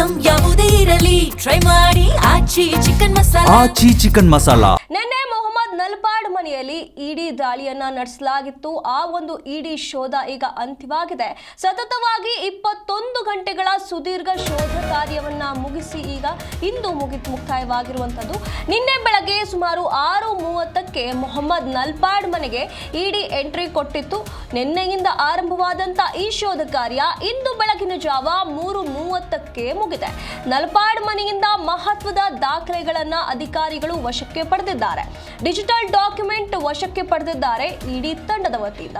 Item ಯಾವುದೇ ಇರಲಿ try ಮಾಡಿ ಆಚಿ ಚಿಕನ್ ಮಸಾಲಾ. ನೆನ್ನೆ ಮೊಹಮ್ಮದ್ ನಲ್ಪಾಡ್ ಮನೆಯಲ್ಲಿ ಇಡಿ ದಾಳಿಯನ್ನ ನಡೆಸಲಾಗಿತ್ತು. ಆ ಒಂದು ಇಡಿ ಶೋಧ ಈಗ ಅಂತ್ಯವಾಗಿದೆ. ಸತತವಾಗಿ 21 ಗಂಟೆಗಳ ಸುದೀರ್ಘ ಶೋಧ ಕಾರ್ಯವನ್ನ ಮುಗಿಸಿ ಈಗ ಇಂದು ಮುಕ್ತಾಯವಾಗಿರುವಂತದ್ದು. ನಿನ್ನೆ ಬೆಳಗ್ಗೆ ಸುಮಾರು 6:30ಕ್ಕೆ ಮೊಹಮ್ಮದ್ ನಲ್ಪಾಡ್ ಮನೆಗೆ ಇಡಿ ಎಂಟ್ರಿ ಕೊಟ್ಟಿತ್ತು. ನಿನ್ನೆಯಿಂದ ಆರಂಭವಾದಂತ ಈ ಶೋಧ ಕಾರ್ಯ ಇಂದು ಬೆಳಗಿನ ಜಾವ 3:30ಕ್ಕೆ ಮುಗಿದೆ. ನಲ್ಪಾಡ್ ಮನೆಯಿಂದ ಮಹತ್ವದ ದಾಖಲೆಗಳನ್ನ ಅಧಿಕಾರಿಗಳು ವಶಕ್ಕೆ ಪಡೆದಿದ್ದಾರೆ. ಡಿಜಿಟಲ್ ಡಾಕ್ಯುಮೆಂಟ್ ವಶಕ್ಕೆ ಪಡೆದಿದ್ದಾರೆ. ಇಡಿ ತಂಡದ ವತಿಯಿಂದ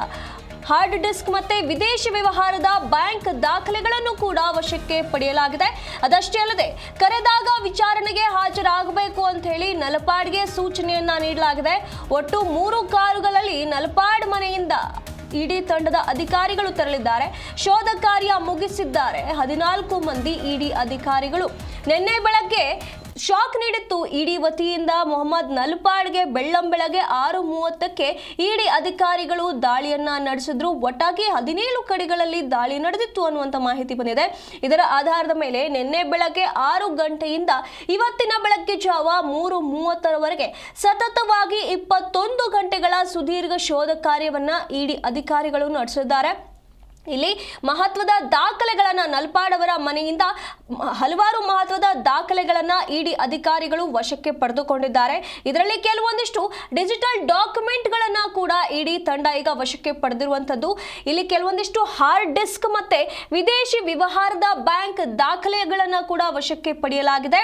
ಹಾರ್ಡ್ ಡಿಸ್ಕ್ ಮತ್ತೆ ವಿದೇಶಿ ವ್ಯವಹಾರದ ಬ್ಯಾಂಕ್ ದಾಖಲೆಗಳನ್ನು ಕೂಡ ವಶಕ್ಕೆ ಪಡೆಯಲಾಗಿದೆ. ಅದಷ್ಟೇ ಅಲ್ಲದೆ ಕರೆದಾಗ ವಿಚಾರಣೆಗೆ ಹಾಜರಾಗಬೇಕು ಅಂತ ಹೇಳಿ ನಲ್ಪಾಡ್ಗೆ ಸೂಚನೆಯನ್ನ ನೀಡಲಾಗಿದೆ. ಒಟ್ಟು 3 ಕಾರುಗಳಲ್ಲಿ ನಲ್ಪಾಡ್ ಮನೆಯಿಂದ ಇಡಿ ತಂಡದ ಅಧಿಕಾರಿಗಳು ತೆರಳಿದ್ದಾರೆ. ಶೋಧ ಕಾರ್ಯ ಮುಗಿಸಿದ್ದಾರೆ 14 ಮಂದಿ ಇಡಿ ಅಧಿಕಾರಿಗಳು. ನಿನ್ನೆ ಬೆಳಗ್ಗೆ ಶಾಕ್ ನೀಡಿತ್ತು ಇಡಿ ವತಿಯಿಂದ. ಮೊಹಮ್ಮದ್ ನಲ್ಪಾಡ್ಗೆ ಬೆಳ್ಳಂಬೆಳಗ್ಗೆ 6:30ಕ್ಕೆ ಇಡಿ ಅಧಿಕಾರಿಗಳು ದಾಳಿಯನ್ನ ನಡೆಸಿದ್ರು. ಒಟ್ಟಾಗಿ 17 ಕಡೆಗಳಲ್ಲಿ ದಾಳಿ ನಡೆದಿತ್ತು ಅನ್ನುವಂಥ ಮಾಹಿತಿ ಬಂದಿದೆ. ಇದರ ಆಧಾರದ ಮೇಲೆ ನಿನ್ನೆ ಬೆಳಗ್ಗೆ 6 ಗಂಟೆಯಿಂದ ಇವತ್ತಿನ ಬೆಳಗ್ಗೆ ಜಾವ 3:30ರವರೆಗೆ ಸತತವಾಗಿ 21 ಗಂಟೆಗಳ ಸುದೀರ್ಘ ಶೋಧ ಕಾರ್ಯವನ್ನ ಇಡಿ ಅಧಿಕಾರಿಗಳು ನಡೆಸಿದ್ದಾರೆ. ಇಲ್ಲಿ ಮಹತ್ವದ ದಾಖಲೆಗಳನ್ನ ನಲ್ಪಾಡ್ ಅವರ ಮನೆಯಿಂದ ಹಲವಾರು ಮಹತ್ವದ ದಾಖಲೆಗಳನ್ನ ಇಡಿ ಅಧಿಕಾರಿಗಳು ವಶಕ್ಕೆ ಪಡೆದುಕೊಂಡಿದ್ದಾರೆ. ಇದರಲ್ಲಿ ಕೆಲವೊಂದಿಷ್ಟು ಡಿಜಿಟಲ್ ಡಾಕ್ಯುಮೆಂಟ್ಗಳನ್ನ ಕೂಡ ಇಡಿ ತಂಡ ಈಗ ವಶಕ್ಕೆ ಪಡೆದಿರುವಂತದ್ದು. ಇಲ್ಲಿ ಕೆಲವೊಂದಿಷ್ಟು ಹಾರ್ಡ್ ಡಿಸ್ಕ್ ಮತ್ತೆ ವಿದೇಶಿ ವ್ಯವಹಾರದ ಬ್ಯಾಂಕ್ ದಾಖಲೆಗಳನ್ನ ಕೂಡ ವಶಕ್ಕೆ ಪಡೆಯಲಾಗಿದೆ.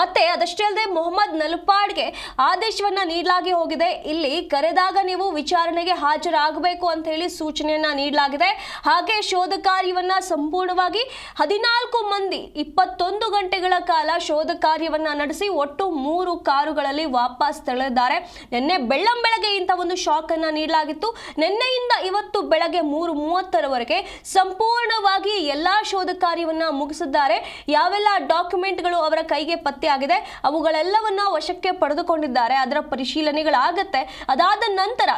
ಮತ್ತೆ ಅದಷ್ಟೇ ಅಲ್ಲದೆ ಮೊಹಮ್ಮದ್ ನಲ್ಪಾಡ್ಗೆ ಆದೇಶವನ್ನ ನೀಡಲಾಗಿ ಹೋಗಿದೆ. ಇಲ್ಲಿ ಕರೆದಾಗ ನೀವು ವಿಚಾರಣೆಗೆ ಹಾಜರಾಗಬೇಕು ಅಂತ ಹೇಳಿ ಸೂಚನೆಯನ್ನ ನೀಡಲಾಗಿದೆ. ಹಾಗೆ ಶೋಧ ಕಾರ್ಯವನ್ನ ಸಂಪೂರ್ಣವಾಗಿ 14 ಮಂದಿ 21 ಗಂಟೆಗಳ ಕಾಲ ಶೋಧ ಕಾರ್ಯವನ್ನ ನಡೆಸಿ ಒಟ್ಟು 3 ಕಾರುಗಳಲ್ಲಿ ವಾಪಸ್ ತೆರಳಿದ್ದಾರೆ. ನಿನ್ನೆ ಬೆಳ್ಳಂಬೆಳಗ್ಗೆ ಇಂಥ ಒಂದು ಶಾಕ್ ಅನ್ನ ನೀಡಲಾಗಿತ್ತು. ನಿನ್ನೆಯಿಂದ ಇವತ್ತು ಬೆಳಗ್ಗೆ 3:30ರವರೆಗೆ ಸಂಪೂರ್ಣವಾಗಿ ಎಲ್ಲಾ ಶೋಧ ಕಾರ್ಯವನ್ನ ಮುಗಿಸಿದ್ದಾರೆ. ಯಾವೆಲ್ಲ ಡಾಕ್ಯುಮೆಂಟ್ಗಳು ಅವರ ಕೈಗೆ ಪತ್ತೆಯಾಗಿದೆ ಅವುಗಳೆಲ್ಲವನ್ನ ವಶಕ್ಕೆ ಪಡೆದುಕೊಂಡಿದ್ದಾರೆ. ಅದರ ಪರಿಶೀಲನೆಗಳಾಗತ್ತೆ. ಅದಾದ ನಂತರ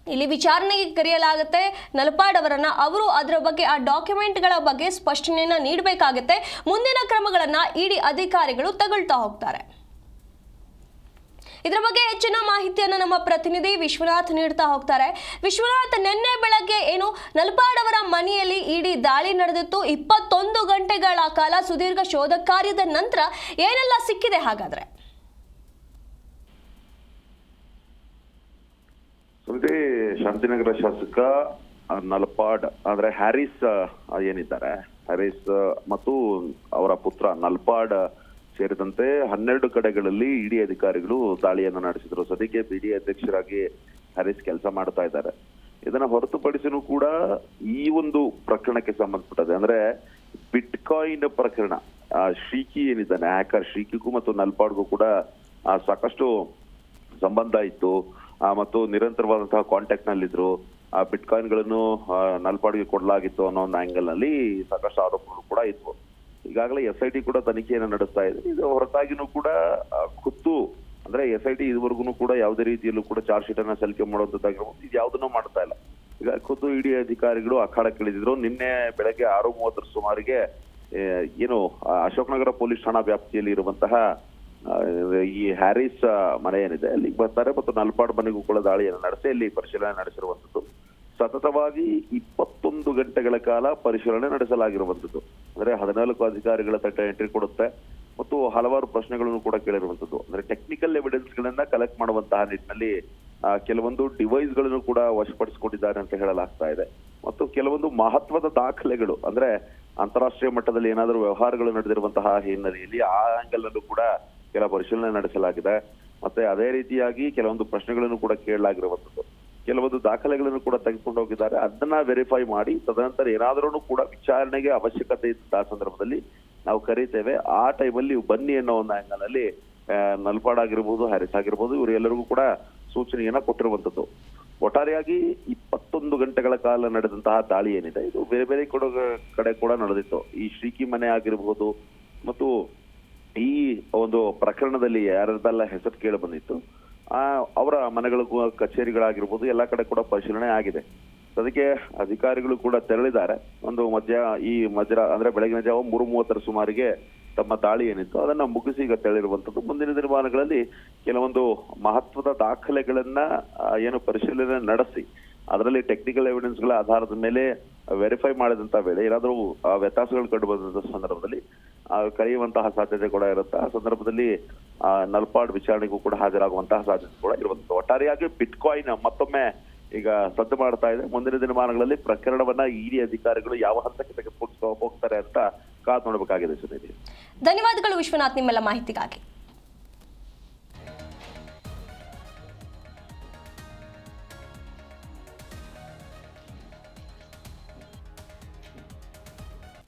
ಇಲ್ಲಿ ವಿಚಾರಣೆಗೆ ಕರೆಯಲಾಗುತ್ತೆ ನಲ್ಪಾಡ್ ಅವರನ್ನ. ಅವರು ಅದರ ಬಗ್ಗೆ ಆ ಡಾಕ್ಯುಮೆಂಟ್ಗಳ ಬಗ್ಗೆ ಸ್ಪಷ್ಟನೆಯನ್ನ ನೀಡಬೇಕಾಗುತ್ತೆ. ಮುಂದಿನ ಕ್ರಮಗಳನ್ನ ಇಡಿ ಅಧಿಕಾರಿಗಳು ತಗೊಳ್ತಾ ಹೋಗ್ತಾರೆ. ಇದರ ಬಗ್ಗೆ ಹೆಚ್ಚಿನ ಮಾಹಿತಿಯನ್ನು ನಮ್ಮ ಪ್ರತಿನಿಧಿ ವಿಶ್ವನಾಥ್ ನೀಡ್ತಾ ಹೋಗ್ತಾರೆ. ವಿಶ್ವನಾಥ್, ನಿನ್ನೆ ಬೆಳಗ್ಗೆ ಏನು ನಲ್ಪಾಡ್ ಅವರ ಮನೆಯಲ್ಲಿ ಇಡಿ ದಾಳಿ ನಡೆದಿತ್ತು. 21 ಗಂಟೆಗಳ ಕಾಲ ಸುದೀರ್ಘ ಶೋಧ ಕಾರ್ಯದ ನಂತರ ಏನೆಲ್ಲ ಸಿಕ್ಕಿದೆ ಹಾಗಾದ್ರೆ? ಶಾಂತಿನಗರ ಶಾಸಕ ನಲ್ಪಾಡ್ ಅಂದ್ರೆ ಹ್ಯಾರಿಸ್ ಏನಿದ್ದಾರೆ, ಹ್ಯಾರಿಸ್ ಮತ್ತು ಅವರ ಪುತ್ರ ನಲ್ಪಾಡ್ ಸೇರಿದಂತೆ 12 ಕಡೆಗಳಲ್ಲಿ ಇಡಿ ಅಧಿಕಾರಿಗಳು ದಾಳಿಯನ್ನು ನಡೆಸಿದ್ರು. ಸದ್ಯಕ್ಕೆ ಬಿಡಿ ಅಧ್ಯಕ್ಷರಾಗಿ ಹ್ಯಾರಿಸ್ ಕೆಲಸ ಮಾಡ್ತಾ ಇದ್ದಾರೆ. ಇದನ್ನ ಹೊರತುಪಡಿಸಿನೂ ಕೂಡ ಈ ಒಂದು ಪ್ರಕರಣಕ್ಕೆ ಸಂಬಂಧಪಟ್ಟದೆ ಅಂದ್ರೆ ಬಿಟ್ಕಾಯಿನ್ ಪ್ರಕರಣ, ಶ್ರೀಕಿ ಏನಿದ್ದಾನೆ ಹ್ಯಾಕರ್ ಶ್ರೀಕಿಗೂ ಮತ್ತು ನಲ್ಪಾಡ್ಗೂ ಕೂಡ ಸಾಕಷ್ಟು ಸಂಬಂಧ ಇತ್ತು ಮತ್ತು ನಿರಂತರವಾದಂತಹ ಕಾಂಟ್ಯಾಕ್ಟ್ ನಲ್ಲಿದ್ರು. ಆ ಬಿಟ್ಕಾಯಿನ್ ಗಳನ್ನು ನಲ್ಪಾಡ್ಗೆ ಕೊಡಲಾಗಿತ್ತು ಅನ್ನೋ ಒಂದು ಆಂಗಲ್ ನಲ್ಲಿ ಸಾಕಷ್ಟು ಆರೋಪಗಳು ಕೂಡ ಇದ್ವು. ಈಗಾಗಲೇ SIT ಕೂಡ ತನಿಖೆಯನ್ನು ನಡೆಸ್ತಾ ಇದೆ. ಇದು ಹೊರತಾಗಿನೂ ಕೂಡ ಖುದ್ದು ಅಂದ್ರೆ SIT ಇದುವರೆಗೂ ಕೂಡ ಯಾವುದೇ ರೀತಿಯಲ್ಲೂ ಕೂಡ ಚಾರ್ಜ್ ಶೀಟ್ ಅನ್ನ ಸಲ್ಲಿಕೆ ಮಾಡುವಂತದ್ದಾಗಿರ್ಬೋದು, ಇದು ಯಾವುದನ್ನೂ ಮಾಡ್ತಾ ಇಲ್ಲ. ಈಗ ಖುದ್ದು ಇಡಿ ಅಧಿಕಾರಿಗಳು ಅಖಾಡಕ್ಕಿಳಿದಿದ್ರು. ನಿನ್ನೆ ಬೆಳಗ್ಗೆ 6:30 ಸುಮಾರಿಗೆ ಏನು ಅಶೋಕನಗರ ಪೊಲೀಸ್ ಠಾಣಾ ವ್ಯಾಪ್ತಿಯಲ್ಲಿ ಇರುವಂತಹ ಈ ಹ್ಯಾರಿಸ್ ಮನೆ ಏನಿದೆ ಅಲ್ಲಿಗೆ ಬರ್ತಾರೆ ಮತ್ತು ನಲ್ಪಾಡ್ ಮನೆಗೂ ಕೂಡ ದಾಳಿಯನ್ನು ನಡೆಸಿ ಅಲ್ಲಿ ಪರಿಶೀಲನೆ ನಡೆಸಿರುವಂತದ್ದು. ಸತತವಾಗಿ 21 ಗಂಟೆಗಳ ಕಾಲ ಪರಿಶೀಲನೆ ನಡೆಸಲಾಗಿರುವಂತದ್ದು. ಅಂದ್ರೆ 14 ಅಧಿಕಾರಿಗಳ ತಂಡ ಎಂಟ್ರಿ ಕೊಡುತ್ತೆ ಮತ್ತು ಹಲವಾರು ಪ್ರಶ್ನೆಗಳನ್ನು ಕೂಡ ಕೇಳಿರುವಂತದ್ದು. ಅಂದ್ರೆ ಟೆಕ್ನಿಕಲ್ ಎವಿಡೆನ್ಸ್ ಗಳನ್ನ ಕಲೆಕ್ಟ್ ಮಾಡುವಂತಹ ನಿಟ್ಟಿನಲ್ಲಿ ಕೆಲವೊಂದು ಡಿವೈಸ್ ಗಳನ್ನು ಕೂಡ ವಶಪಡಿಸಿಕೊಂಡಿದ್ದಾರೆ ಅಂತ ಹೇಳಲಾಗ್ತಾ ಇದೆ. ಮತ್ತು ಕೆಲವೊಂದು ಮಹತ್ವದ ದಾಖಲೆಗಳು ಅಂದ್ರೆ ಅಂತಾರಾಷ್ಟ್ರೀಯ ಮಟ್ಟದಲ್ಲಿ ಏನಾದರೂ ವ್ಯವಹಾರಗಳು ನಡೆದಿರುವಂತಹ ಹಿನ್ನೆಲೆಯಲ್ಲಿ ಆ ಆಂಗಲ್ ಅಲ್ಲೂ ಕೂಡ ಕೆಲ ಪರಿಶೀಲನೆ ನಡೆಸಲಾಗಿದೆ. ಮತ್ತೆ ಅದೇ ರೀತಿಯಾಗಿ ಕೆಲವೊಂದು ಪ್ರಶ್ನೆಗಳನ್ನು ಕೂಡ ಕೇಳಲಾಗಿರುವಂತದ್ದು. ಕೆಲವೊಂದು ದಾಖಲೆಗಳನ್ನು ಕೂಡ ತೆಗೆದುಕೊಂಡು ಹೋಗಿದ್ದಾರೆ. ಅದನ್ನ ವೆರಿಫೈ ಮಾಡಿ ತದನಂತರ ಏನಾದ್ರೂ ಕೂಡ ವಿಚಾರಣೆಗೆ ಅವಶ್ಯಕತೆ ಇದ್ದ ಸಂದರ್ಭದಲ್ಲಿ ನಾವು ಕರೀತೇವೆ, ಆ ಟೈಮಲ್ಲಿ ಬನ್ನಿ ಅನ್ನೋ ಒಂದು ಆಂಗಲ್ ಅಲ್ಲಿ ನಲ್ಪಾಡ್ ಆಗಿರ್ಬೋದು, ಹ್ಯಾರಿಸ್ ಆಗಿರ್ಬೋದು, ಇವರೆಲ್ಲರಿಗೂ ಕೂಡ ಸೂಚನೆಯನ್ನ ಕೊಟ್ಟಿರುವಂತದ್ದು. ಒಟ್ಟಾರೆಯಾಗಿ 21 ಗಂಟೆಗಳ ಕಾಲ ನಡೆದಂತಹ ದಾಳಿ ಏನಿದೆ ಇದು ಬೇರೆ ಬೇರೆ ಕಡೆ ಕೂಡ ನಡೆದಿತ್ತು. ಈ ಶ್ರೀಕಿ ಮನೆ ಆಗಿರ್ಬೋದು ಮತ್ತು ಈ ಒಂದು ಪ್ರಕರಣದಲ್ಲಿ ಯಾರದೆಲ್ಲ ಹೆಸರು ಕೇಳಿ ಬಂದಿತ್ತು ಅವರ ಮನೆಗಳಿಗೂ ಕಚೇರಿಗಳಾಗಿರ್ಬೋದು ಎಲ್ಲಾ ಕಡೆ ಕೂಡ ಪರಿಶೀಲನೆ ಆಗಿದೆ. ಅದಕ್ಕೆ ಅಧಿಕಾರಿಗಳು ಕೂಡ ತೆರಳಿದ್ದಾರೆ. ಒಂದು ಮಧ್ಯ ಅಂದ್ರೆ ಬೆಳಗಿನ ಜಾವ 3:30 ಸುಮಾರಿಗೆ ತಮ್ಮ ದಾಳಿ ಏನಿತ್ತು ಅದನ್ನ ಮುಗಿಸಿ ಈಗ ತೆರಳಿರುವಂತದ್ದು. ಮುಂದಿನ ದಿನಮಾನಗಳಲ್ಲಿ ಕೆಲವೊಂದು ಮಹತ್ವದ ದಾಖಲೆಗಳನ್ನ ಏನು ಪರಿಶೀಲನೆ ನಡೆಸಿ ಅದರಲ್ಲಿ ಟೆಕ್ನಿಕಲ್ ಎವಿಡೆನ್ಸ್ ಗಳ ಆಧಾರದ ಮೇಲೆ ವೆರಿಫೈ ಮಾಡಿದಂತ ವೇಳೆ ಏನಾದರೂ ವ್ಯತ್ಯಾಸಗಳು ಕಂಡು ಬಂದಂತ ಸಂದರ್ಭದಲ್ಲಿ ಕರೆಯುವಂತಹ ಸಾಧ್ಯತೆ ಕೂಡ ಇರುತ್ತೆ. ಆ ಸಂದರ್ಭದಲ್ಲಿ ನಲ್ಪಾಡ್ ವಿಚಾರಣೆಗೂ ಕೂಡ ಹಾಜರಾಗುವಂತಹ ಸಾಧ್ಯತೆ ಕೂಡ ಇರುವಂತದ್ದು. ಒಟ್ಟಾರೆಯಾಗಿ ಬಿಟ್ಕಾಯಿನ್ ಮತ್ತೊಮ್ಮೆ ಈಗ ಸದ್ದು ಮಾಡ್ತಾ ಇದೆ. ಮುಂದಿನ ದಿನಮಾನಗಳಲ್ಲಿ ಪ್ರಕರಣವನ್ನ ಇಡಿ ಅಧಿಕಾರಿಗಳು ಯಾವ ಹಂತಕ್ಕೆ ತೆಗೆದುಕೊಂಡು ಹೋಗ್ತಾರೆ ಅಂತ ಕಾದು ನೋಡಬೇಕಾಗಿದೆ. ಸುನೀಲ್, ಧನ್ಯವಾದಗಳು ವಿಶ್ವನಾಥ್ ನಿಮ್ಮೆಲ್ಲ ಮಾಹಿತಿಗಾಗಿ.